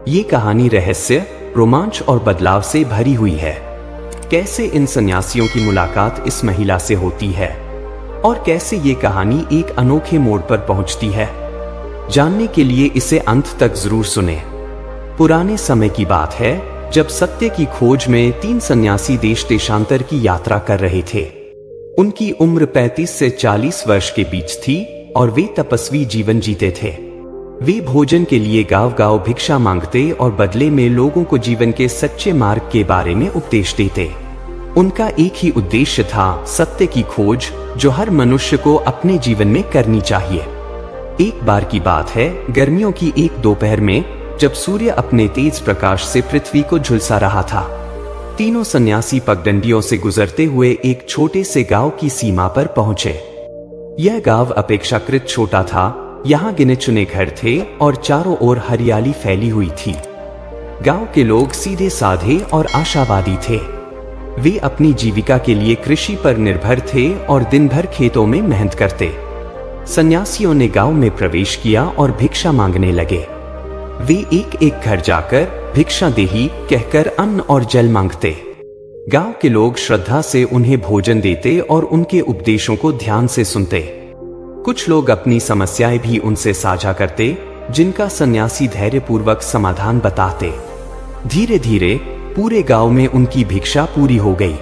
ये कहानी रहस्य, रोमांच और बदलाव से भरी हुई है। कैसे इन सन्यासियों की मुलाकात इस महिला से होती है और कैसे ये कहानी एक अनोखे मोड़ पर पहुंचती है, जानने के लिए इसे अंत तक जरूर सुने। पुराने समय की बात है जब सत्य की खोज में 3 सन्यासी देश देशांतर की यात्रा कर रहे थे। उनकी उम्र 35 से 40 वर्ष के बीच थी और वे तपस्वी जीवन जीते थे। वे भोजन के लिए गांव-गांव भिक्षा मांगते और बदले में लोगों को जीवन के सच्चे मार्ग के बारे में उपदेश देते। उनका एक ही उद्देश्य था, सत्य की खोज, जो हर मनुष्य को अपने जीवन में करनी चाहिए। एक बार की बात है, गर्मियों की एक दोपहर में, जब सूर्य अपने तेज प्रकाश से पृथ्वी को झुलसा रहा था। तीनों सन्यासी पगडंडियों से गुजरते हुए एक छोटे से गांव की सीमा पर पहुंचे। यह गांव अपेक्षाकृत छोटा था, यहाँ गिने चुने घर थे और चारों ओर हरियाली फैली हुई थी। गांव के लोग सीधे साधे और आशावादी थे। वे अपनी जीविका के लिए कृषि पर निर्भर थे और दिन भर खेतों में मेहनत करते। सन्यासियों ने गांव में प्रवेश किया और भिक्षा मांगने लगे। वे एक एक घर जाकर भिक्षा देही कहकर अन्न और जल मांगते। गांव के लोग श्रद्धा से उन्हें भोजन देते और उनके उपदेशों को ध्यान से सुनते। कुछ लोग अपनी समस्याएं भी उनसे साझा करते, जिनका सन्यासी धैर्यपूर्वक समाधान बताते। धीरे धीरे पूरे गांव में उनकी भिक्षा पूरी हो गई।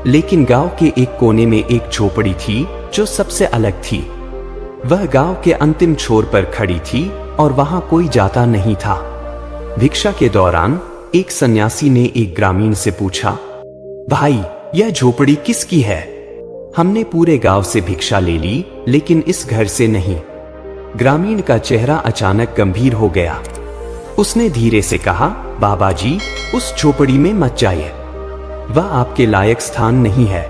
लेकिन गांव के एक कोने में एक झोपड़ी थी जो सबसे अलग थी। वह गांव के अंतिम छोर पर खड़ी थी और वहां कोई जाता नहीं था। भिक्षा के दौरान एक सन्यासी ने एक ग्रामीण से पूछा, भाई, यह झोपड़ी किसकी है? हमने पूरे गांव से भिक्षा ले ली, लेकिन इस घर से नहीं। ग्रामीण का चेहरा अचानक गंभीर हो गया। उसने धीरे से कहा, बाबा जी, उस झोपड़ी में मत जाइए, वह आपके लायक स्थान नहीं है।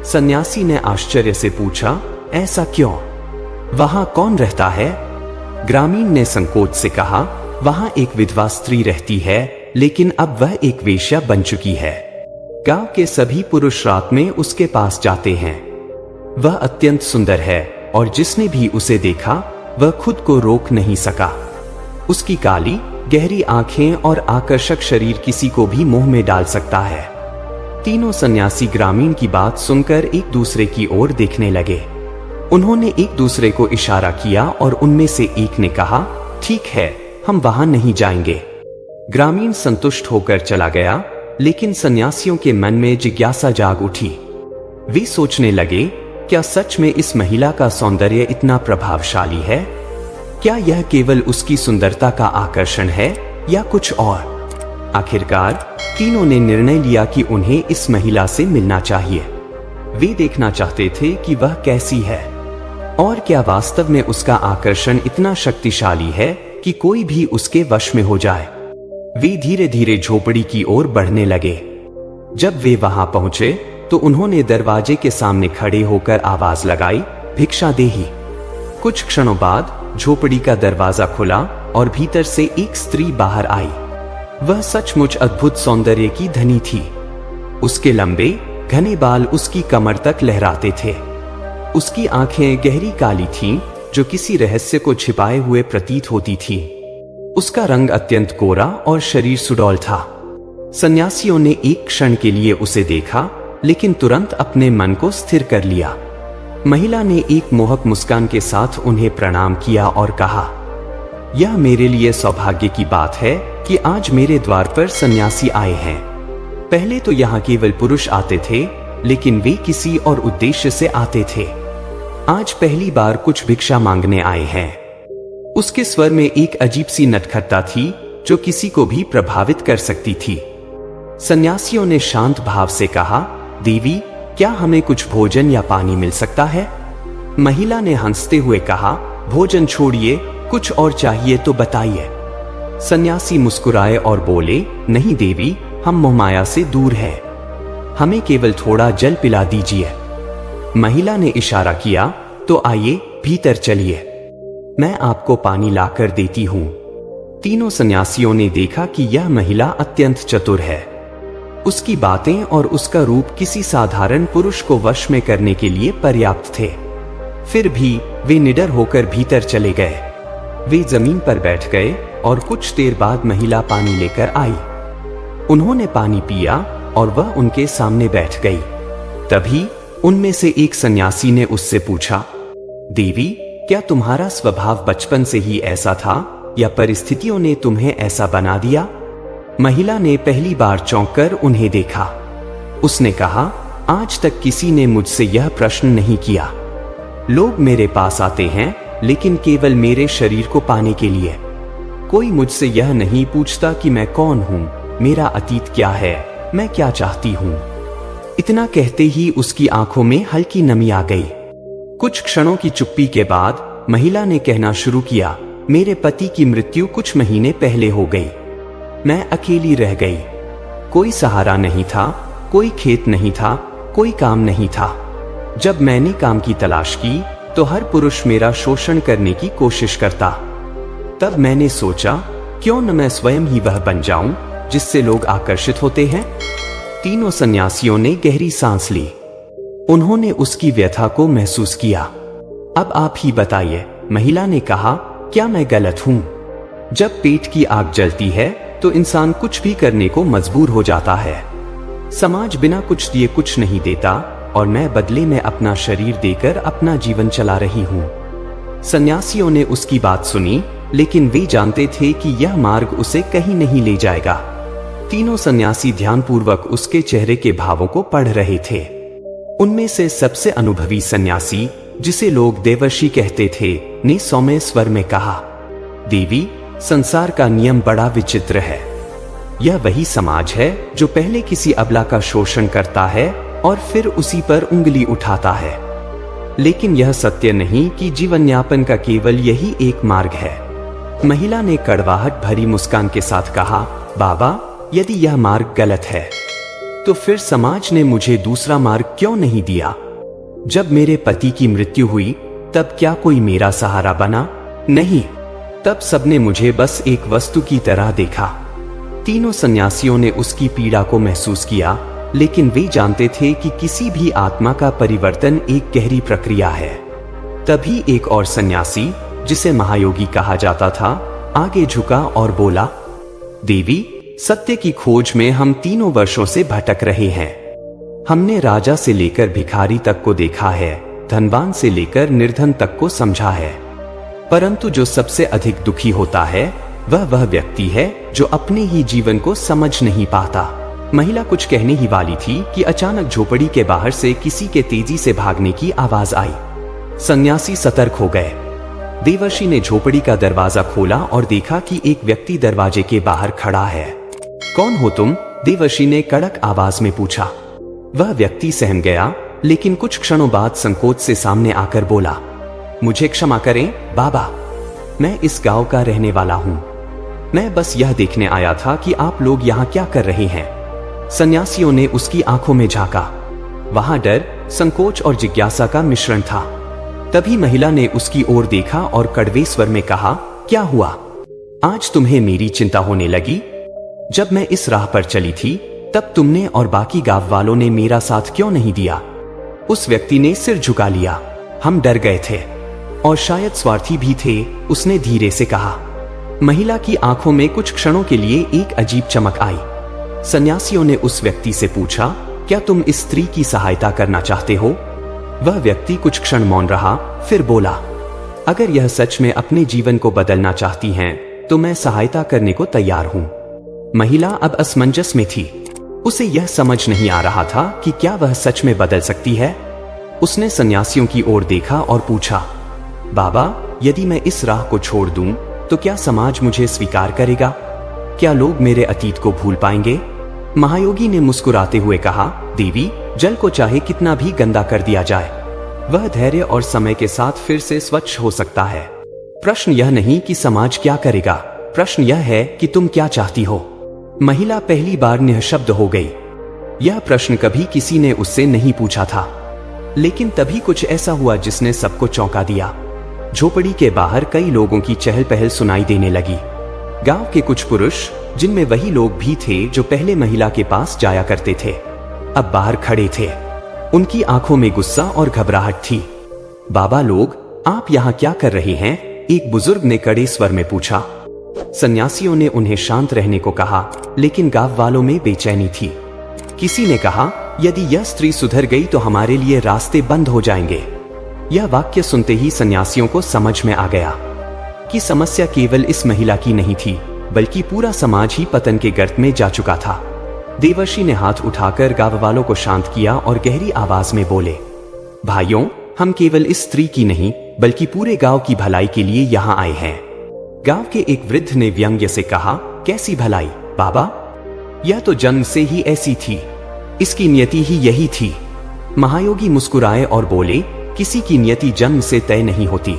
सन्यासी ने आश्चर्य से पूछा, ऐसा क्यों? वहां कौन रहता है? ग्रामीण ने संकोच से कहा, वहां एक विधवा स्त्री रहती है, लेकिन अब वह एक वेश्या बन चुकी है। गांव के सभी पुरुष रात में उसके पास जाते हैं। वह अत्यंत सुंदर है और जिसने भी उसे देखा वह खुद को रोक नहीं सका। उसकी काली गहरी आंखें और आकर्षक शरीर किसी को भी मोह में डाल सकता है। तीनों सन्यासी ग्रामीण की बात सुनकर एक दूसरे की ओर देखने लगे। उन्होंने एक दूसरे को इशारा किया और उनमें से एक ने कहा, ठीक है, हम वहां नहीं जाएंगे। ग्रामीण संतुष्ट होकर चला गया, लेकिन सन्यासियों के मन में जिज्ञासा जाग उठी। वे सोचने लगे, क्या सच में इस महिला का सौंदर्य इतना प्रभावशाली है? क्या यह केवल उसकी सुंदरता का आकर्षण है या कुछ और? आखिरकार तीनों ने निर्णय लिया कि उन्हें इस महिला से मिलना चाहिए। वे देखना चाहते थे कि वह कैसी है और क्या वास्तव में उसका आकर्षण इतना शक्तिशाली है कि कोई भी उसके वश में हो जाए। वे धीरे धीरे झोपड़ी की ओर बढ़ने लगे। जब वे वहां पहुंचे तो उन्होंने दरवाजे के सामने खड़े होकर आवाज लगाई, भिक्षा देही। कुछ क्षणों बाद झोपड़ी का दरवाजा खुला और भीतर से एक स्त्री बाहर आई। वह सचमुच अद्भुत सौंदर्य की धनी थी। उसके लंबे घने बाल उसकी कमर तक लहराते थे। उसकी आंखें गहरी काली थीं, जो किसी रहस्य को छिपाए हुए प्रतीत होती थी। उसका रंग अत्यंत गोरा और शरीर सुडौल था। सन्यासियों ने एक क्षण के लिए उसे देखा, लेकिन तुरंत अपने मन को स्थिर कर लिया। महिला ने एक मोहक मुस्कान के साथ उन्हें प्रणाम किया और कहा, यह मेरे लिए सौभाग्य की बात है कि आज मेरे द्वार पर सन्यासी आए हैं। पहले तो यहाँ केवल पुरुष आते थे, लेकिन वे किसी और उद्देश्य से आते थे। आज पहली बार कुछ भिक्षा मांगने आए हैं। उसके स्वर में एक अजीब सी नटखटता थी जो किसी को भी प्रभावित कर सकती थी। सन्यासियों ने शांत भाव से कहा, देवी, क्या हमें कुछ भोजन या पानी मिल सकता है? महिला ने हंसते हुए कहा, भोजन छोड़िए, कुछ और चाहिए तो बताइए। सन्यासी मुस्कुराए और बोले, नहीं देवी, हम मोहमाया से दूर हैं। हमें केवल थोड़ा जल पिला दीजिए। महिला ने इशारा किया, तो आइए भीतर चलिए, मैं आपको पानी लाकर देती हूं। तीनों सन्यासियों ने देखा कि यह महिला अत्यंत चतुर है। उसकी बातें और उसका रूप किसी साधारण पुरुष को वश में करने के लिए पर्याप्त थे। फिर भी वे निडर होकर भीतर चले गए। वे जमीन पर बैठ गए और कुछ देर बाद महिला पानी लेकर आई। उन्होंने पानी पिया और वह उनके सामने बैठ गई। तभी उनमें से एक सन्यासी ने उससे पूछा, देवी, क्या तुम्हारा स्वभाव बचपन से ही ऐसा था या परिस्थितियों ने तुम्हें ऐसा बना दिया? महिला ने पहली बार चौंक कर उन्हें देखा। उसने कहा, आज तक किसी ने मुझसे यह प्रश्न नहीं किया। लोग मेरे पास आते हैं लेकिन केवल मेरे शरीर को पाने के लिए। कोई मुझसे यह नहीं पूछता कि मैं कौन हूं, मेरा अतीत क्या है, मैं क्या चाहती हूं। इतना कहते ही उसकी आंखों में हल्की नमी आ गई। कुछ क्षणों की चुप्पी के बाद महिला ने कहना शुरू किया, मेरे पति की मृत्यु कुछ महीने पहले हो गई। मैं अकेली रह गई। कोई सहारा नहीं था, कोई खेत नहीं था, कोई काम नहीं था। जब मैंने काम की तलाश की तो हर पुरुष मेरा शोषण करने की कोशिश करता। तब मैंने सोचा, क्यों न मैं स्वयं ही वह बन जाऊं जिससे लोग आकर्षित होते हैं। तीनों सन्यासियों ने गहरी सांस ली। उन्होंने उसकी व्यथा को महसूस किया। अब आप ही बताइए, महिला ने कहा, क्या मैं गलत हूं? जब पेट की आग जलती है तो इंसान कुछ भी करने को मजबूर हो जाता है। समाज बिना कुछ दिए कुछ नहीं देता और मैं बदले में अपना शरीर देकर अपना जीवन चला रही हूं। सन्यासियों ने उसकी बात सुनी, लेकिन वे जानते थे कि यह मार्ग उसे कहीं नहीं ले जाएगा। तीनों सन्यासी ध्यानपूर्वक उसके चेहरे के भावों को पढ़ रहे थे। उनमें से सबसे अनुभवी सन्यासी, जिसे लोग देवर्षि कहते थे, ने सौम्य स्वर में कहा, देवी, संसार का नियम बड़ा विचित्र है। यह वही समाज है जो पहले किसी अबला का शोषण करता है और फिर उसी पर उंगली उठाता है। लेकिन यह सत्य नहीं कि जीवन यापन का केवल यही एक मार्ग है। महिला ने कड़वाहट भरी मुस्कान के साथ कहा, बाबा, यदि यह मार्ग गलत है तो फिर समाज ने मुझे दूसरा मार्ग क्यों नहीं दिया? जब मेरे पति की मृत्यु हुई तब क्या कोई मेरा सहारा बना? नहीं, तब सबने मुझे बस एक वस्तु की तरह देखा। तीनों सन्यासियों ने उसकी पीड़ा को महसूस किया, लेकिन वे जानते थे कि किसी भी आत्मा का परिवर्तन एक गहरी प्रक्रिया है। तभी एक और सन्यासी, जिसे महायोगी कहा जाता था, आगे झुका और बोला, देवी, सत्य की खोज में हम 3 वर्षों से भटक रहे हैं। हमने राजा से लेकर भिखारी तक को देखा है, धनवान से लेकर निर्धन तक को समझा है, परंतु जो सबसे अधिक दुखी होता है वह व्यक्ति है जो अपने ही जीवन को समझ नहीं पाता। महिला कुछ कहने ही वाली थी कि अचानक झोपड़ी के बाहर से किसी के तेजी से भागने की आवाज आई। सन्यासी सतर्क हो गए। देवर्षि ने झोपड़ी का दरवाजा खोला और देखा कि एक व्यक्ति दरवाजे के बाहर खड़ा है। कौन हो तुम? देवर्षि ने कड़क आवाज में पूछा। वह व्यक्ति सहम गया, लेकिन कुछ क्षणों बाद संकोच से सामने आकर बोला, मुझे क्षमा करें बाबा, मैं इस गांव का रहने वाला हूं। मैं बस यह देखने आया था कि आप लोग यहाँ क्या कर रहे हैं। सन्यासियों ने उसकी आंखों में झांका। वहां डर, संकोच और जिज्ञासा का मिश्रण था। तभी महिला ने उसकी ओर देखा और कड़वे स्वर में कहा, क्या हुआ? आज तुम्हें मेरी चिंता होने लगी? जब मैं इस राह पर चली थी तब तुमने और बाकी गांव वालों ने मेरा साथ क्यों नहीं दिया? उस व्यक्ति ने सिर झुका लिया। हम डर गए थे और शायद स्वार्थी भी थे, उसने धीरे से कहा। महिला की आंखों में कुछ क्षणों के लिए एक अजीब चमक आई। सन्यासियों ने उस व्यक्ति से पूछा, क्या तुम इस स्त्री की सहायता करना चाहते हो? वह व्यक्ति कुछ क्षण मौन रहा, फिर बोला, अगर यह सच में अपने जीवन को बदलना चाहती हैं, तो मैं सहायता करने को तैयार हूं। महिला अब असमंजस में थी। उसे यह समझ नहीं आ रहा था कि क्या वह सच में बदल सकती है। उसने सन्यासियों की ओर देखा और पूछा, बाबा, यदि मैं इस राह को छोड़ दूं, तो क्या समाज मुझे स्वीकार करेगा? क्या लोग मेरे अतीत को भूल पाएंगे? महायोगी ने मुस्कुराते हुए कहा, देवी, जल को चाहे कितना भी गंदा कर दिया जाए, वह धैर्य और समय के साथ फिर से स्वच्छ हो सकता है। प्रश्न यह नहीं कि समाज क्या करेगा, प्रश्न यह है कि तुम क्या चाहती हो। महिला पहली बार निःशब्द हो गई। यह प्रश्न कभी किसी ने उससे नहीं पूछा था, लेकिन तभी कुछ ऐसा हुआ जिसने सबको चौंका दिया। झोपड़ी के बाहर कई लोगों की चहल पहल सुनाई देने लगी। गांव के कुछ पुरुष, जिनमें वही लोग भी थे जो पहले महिला के पास जाया करते थे, अब बाहर खड़े थे। उनकी आंखों में गुस्सा और घबराहट थी। बाबा लोग, आप यहाँ क्या कर रहे हैं? एक बुजुर्ग ने कड़े स्वर में पूछा। सन्यासियों ने उन्हें शांत रहने को कहा, लेकिन गांव वालों में बेचैनी थी। किसी ने कहा, यदि यह स्त्री सुधर गई तो हमारे लिए रास्ते बंद हो जाएंगे। यह वाक्य सुनते ही सन्यासियों को समझ में आ गया कि समस्या केवल इस महिला की नहीं थी, बल्कि पूरा समाज ही पतन के गर्त में जा चुका था। देवर्षि ने हाथ उठाकर गांव वालों को शांत किया और गहरी आवाज में बोले, भाइयों, हम केवल इस स्त्री की नहीं बल्कि पूरे गांव की भलाई के लिए यहाँ आए हैं। गांव के एक वृद्ध ने व्यंग्य से कहा, कैसी भलाई बाबा? यह तो जन्म से ही ऐसी थी, इसकी नियति ही यही थी। महायोगी मुस्कुराए और बोले, किसी की नियति जन्म से तय नहीं होती।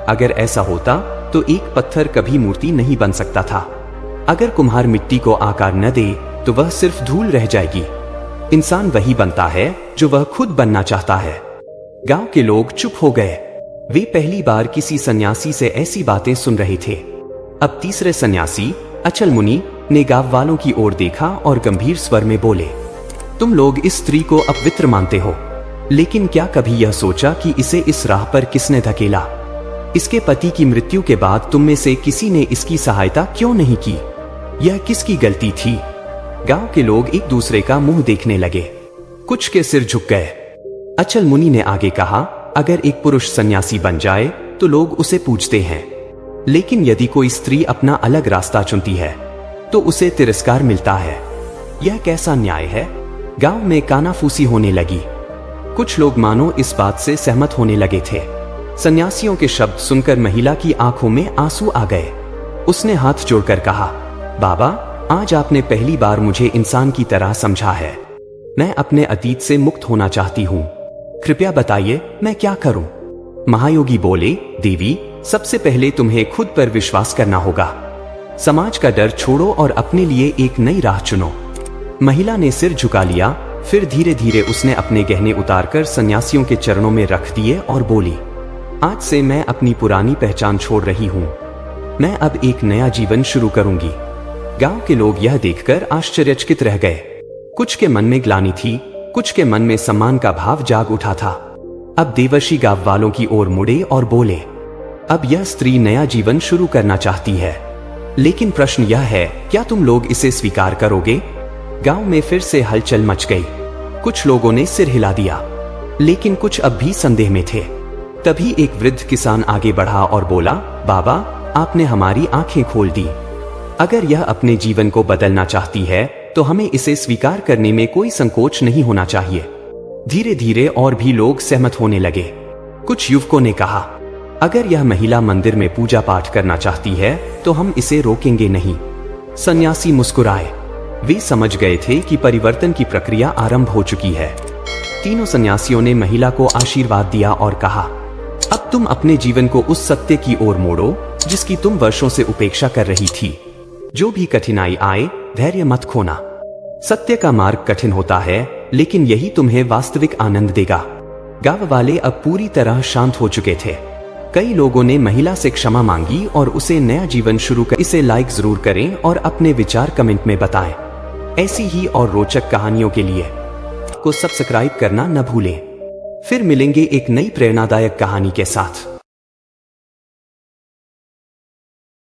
अगर ऐसा होता तो एक पत्थर कभी मूर्ति नहीं बन सकता था। अगर कुम्हार मिट्टी को आकार न दे तो वह सिर्फ धूल रह जाएगी। इंसान वही बनता है जो वह खुद बनना चाहता है। गांव के लोग चुप हो गए। वे पहली बार किसी सन्यासी से ऐसी बातें सुन रहे थे। अब तीसरे सन्यासी अचल मुनि ने गांव वालों की ओर देखा और गंभीर स्वर में बोले, तुम लोग इस स्त्री को अपवित्र मानते हो, लेकिन क्या कभी यह सोचा कि इसे इस राह पर किसने धकेला? इसके पति की मृत्यु के बाद तुम में से किसी ने इसकी सहायता क्यों नहीं की? यह किसकी गलती थी? गांव के लोग एक दूसरे का मुंह देखने लगे। कुछ के सिर झुक गए। अचल मुनि ने आगे कहा, अगर एक पुरुष सन्यासी बन जाए तो लोग उसे पूजते हैं, लेकिन यदि कोई स्त्री अपना अलग रास्ता चुनती है तो उसे तिरस्कार मिलता है। यह कैसा न्याय है? गांव में कानाफूसी होने लगी। कुछ लोग मानो इस बात से सहमत होने लगे थे। सन्यासियों के शब्द सुनकर महिला की आंखों में आंसू आ गए। उसने हाथ जोड़कर कहा, बाबा, आज आपने पहली बार मुझे इंसान की तरह समझा है। मैं अपने अतीत से मुक्त होना चाहती हूँ। कृपया बताइए मैं क्या करूं? महायोगी बोले, देवी, सबसे पहले तुम्हें खुद पर विश्वास करना होगा। समाज का डर छोड़ो और अपने लिए एक नई राह चुनो। महिला ने सिर झुका लिया। फिर धीरे धीरे उसने अपने गहने उतारकर सन्यासियों के चरणों में रख दिए और बोली, आज से मैं अपनी पुरानी पहचान छोड़ रही हूँ। मैं अब एक नया जीवन शुरू करूंगी। गांव के लोग यह देखकर आश्चर्यचकित रह गए। कुछ के मन में ग्लानि थी, कुछ के मन में सम्मान का भाव जाग उठा था। अब देवर्षि गांव वालों की ओर मुड़े और बोले, अब यह स्त्री नया जीवन शुरू करना चाहती है, लेकिन प्रश्न यह है, क्या तुम लोग इसे स्वीकार करोगे? गांव में फिर से हलचल मच गई। कुछ लोगों ने सिर हिला दिया, लेकिन कुछ अब भी संदेह में थे। तभी एक वृद्ध किसान आगे बढ़ा और बोला, बाबा, आपने हमारी आंखें खोल दी। अगर यह अपने जीवन को बदलना चाहती है तो हमें इसे स्वीकार करने में कोई संकोच नहीं होना चाहिए। धीरे धीरे और भी लोग सहमत होने लगे। कुछ युवकों ने कहा, अगर यह महिला मंदिर में पूजा पाठ करना चाहती है तो हम इसे रोकेंगे नहीं। सन्यासी मुस्कुराए। वे समझ गए थे कि परिवर्तन की प्रक्रिया आरंभ हो चुकी है। तीनों सन्यासियों ने महिला को आशीर्वाद दिया और कहा, अब तुम अपने जीवन को उस सत्य की ओर मोड़ो जिसकी तुम वर्षों से उपेक्षा कर रही थी। जो भी कठिनाई आए, धैर्य मत खोना। सत्य का मार्ग कठिन होता है, लेकिन यही तुम्हें वास्तविक आनंद देगा। गांव वाले अब पूरी तरह शांत हो चुके थे। कई लोगों ने महिला से क्षमा मांगी और उसे नया जीवन शुरू कर। इसे लाइक जरूर करें और अपने विचार कमेंट में बताएं। ऐसी ही और रोचक कहानियों के लिए को सब्सक्राइब करना न भूलें। फिर मिलेंगे एक नई प्रेरणादायक कहानी के साथ।